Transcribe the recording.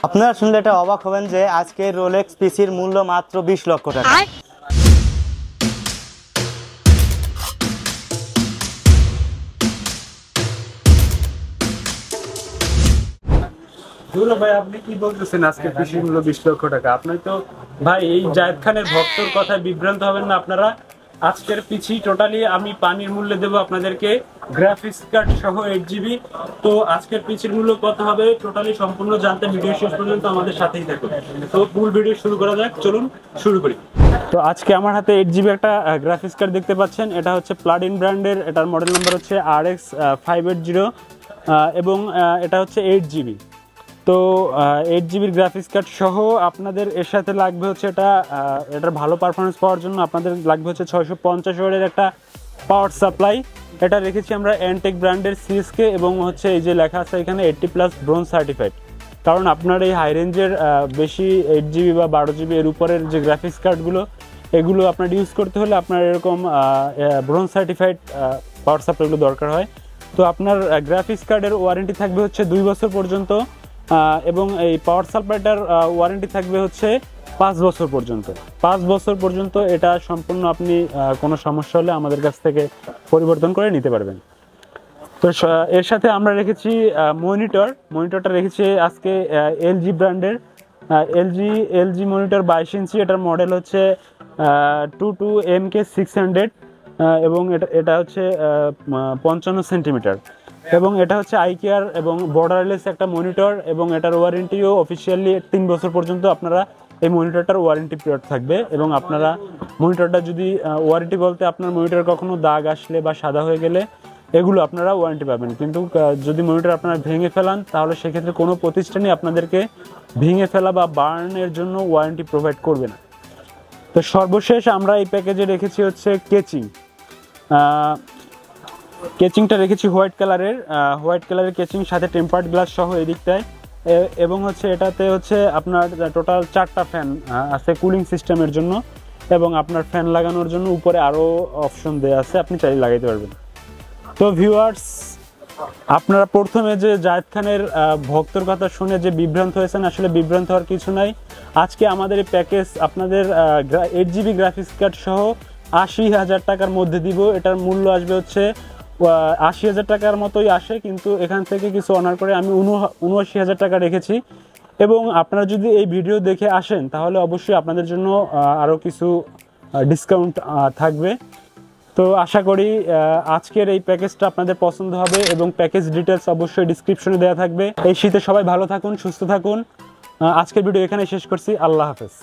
আপনারা শুনলে এটা অবাক হবেন যে আজকে রোলেক্স পিসির মূল্য মাত্র 20 লক্ষ টাকা। ভাই আপনি কি বলতেছেন আজকে পিসির মূল্য 20 লক্ষ টাকা? আপনি তো ভাই এই জায়েদ খানের ভক্তর কথায় বিভ্রান্ত হবেন না আপনারা। আজকের পিসি টোটালি আমি পানির মূল্যে দেবো আপনাদেরকে, গ্রাফিক্স কার্ড সহ 8GB। তো আজকের পিসির মূল্য কত হবে টোটালি সম্পূর্ণ জানতে ভিডিও শেষ পর্যন্ত আমাদের সাথেই থাকুন। তো ফুল ভিডিও শুরু করা যাক, চলুন শুরু করি। তো আজকে আমার হাতে 8GB একটা গ্রাফিক্স কার্ড দেখতে পাচ্ছেন। এটা হচ্ছে প্লাডিন ব্র্যান্ডের, এটার মডেল নাম্বার হচ্ছে RX 580 এবং এটা হচ্ছে 8GB। তো 8GB গ্রাফিক্স কার্ড সহ আপনাদের এর সাথে লাগবে হচ্ছে এটার ভালো পারফরমেন্স পাওয়ার জন্য আপনাদের লাগবে হচ্ছে 650 ওয়াটের একটা পাওয়ার সাপ্লাই। এটা রেখেছি আমরা এনটেক ব্র্যান্ডের CSK এবং হচ্ছে এই যে লেখা আছে এখানে 80+ ব্রোঞ্জ সার্টিফাইড। কারণ আপনার এই হাই রেঞ্জের বেশি 8GB বা 12GB এর উপরের যে গ্রাফিক্স কার্ডগুলো এগুলো আপনার ইউজ করতে হলে আপনার এরকম ব্রোঞ্জ সার্টিফাইড পাওয়ার সাপ্লাইগুলো দরকার হয়। তো আপনার গ্রাফিক্স কার্ডের ওয়ারেন্টি থাকবে হচ্ছে 2 বছর পর্যন্ত এবং এই পাওয়ার সাপ্লাইটার ওয়ারেন্টি থাকবে হচ্ছে 5 বছর পর্যন্ত। 5 বছর পর্যন্ত এটা সম্পূর্ণ আপনি কোনো সমস্যা হলে আমাদের কাছ থেকে পরিবর্তন করে নিতে পারবেন। তো এর সাথে আমরা রেখেছি মনিটরটা রেখেছি আজকে LG ব্র্যান্ডের LG মনিটর 22 ইঞ্চি। এটার মডেল হচ্ছে 22MK600 এবং এটা হচ্ছে 55 সেন্টিমিটার এবং এটা হচ্ছে আইকেয়ার এবং বর্ডারলেস একটা মনিটর এবং এটার ওয়ারেন্টিও অফিসিয়ালি 3 বছর পর্যন্ত আপনারা এই মনিটরটার ওয়ারেন্টি পিরিয়ড থাকবে। এবং আপনারা মনিটরটা যদি ওয়ারেন্টি বলতে আপনার মনিটর কখনো দাগ আসলে বা সাদা হয়ে গেলে এগুলো আপনারা ওয়ারেন্টি পাবেন, কিন্তু যদি মনিটর আপনারা ভেঙে ফেলান তাহলে সেক্ষেত্রে কোনো প্রতিষ্ঠানই আপনাদেরকে ভেঙে ফেলা বা বার্নের জন্য ওয়ারেন্টি প্রোভাইড করবে না। তো সর্বশেষ আমরা এই প্যাকেজে রেখেছি হচ্ছে কেচিংটা রেখেছি হোয়াইট কালারের কেচিং, সাথে টেম্পার্ড গ্লাস সহ এই দিকটায়। এবং হচ্ছে এটাতে হচ্ছে আপনার টোটাল 4টা ফ্যান আছে কুলিং সিস্টেমের জন্য এবং আপনার ফ্যান লাগানোর জন্য উপরে আরও অপশন দেওয়া আছে, আপনি চাইলে লাগাইতে পারবেন। তো ভিউয়ার্স, আপনারা প্রথমে যে জায়েদ খানের ভক্তর কথা শুনে যে বিভ্রান্ত হয়েছেন, আসলে বিভ্রান্ত হওয়ার কিছু নাই। আজকে আমাদের এই প্যাকেজ আপনাদের 8GB গ্রাফিক্স কার্ড সহ 80,000 টাকার মধ্যে দিব। এটার মূল্য আসবে হচ্ছে 80,000 টাকার মতোই আসে, কিন্তু এখান থেকে কিছু অনার করে আমি 79,000 টাকা রেখেছি। এবং আপনারা যদি এই ভিডিও দেখে আসেন তাহলে অবশ্যই আপনাদের জন্য আরও কিছু ডিসকাউন্ট থাকবে। তো আশা করি আজকের এই প্যাকেজটা আপনাদের পছন্দ হবে এবং প্যাকেজ ডিটেলস অবশ্যই ডিসক্রিপশনে দেওয়া থাকবে। এই শীতে সবাই ভালো থাকুন, সুস্থ থাকুন। আজকের ভিডিও এখানে শেষ করছি। আল্লাহ হাফেজ।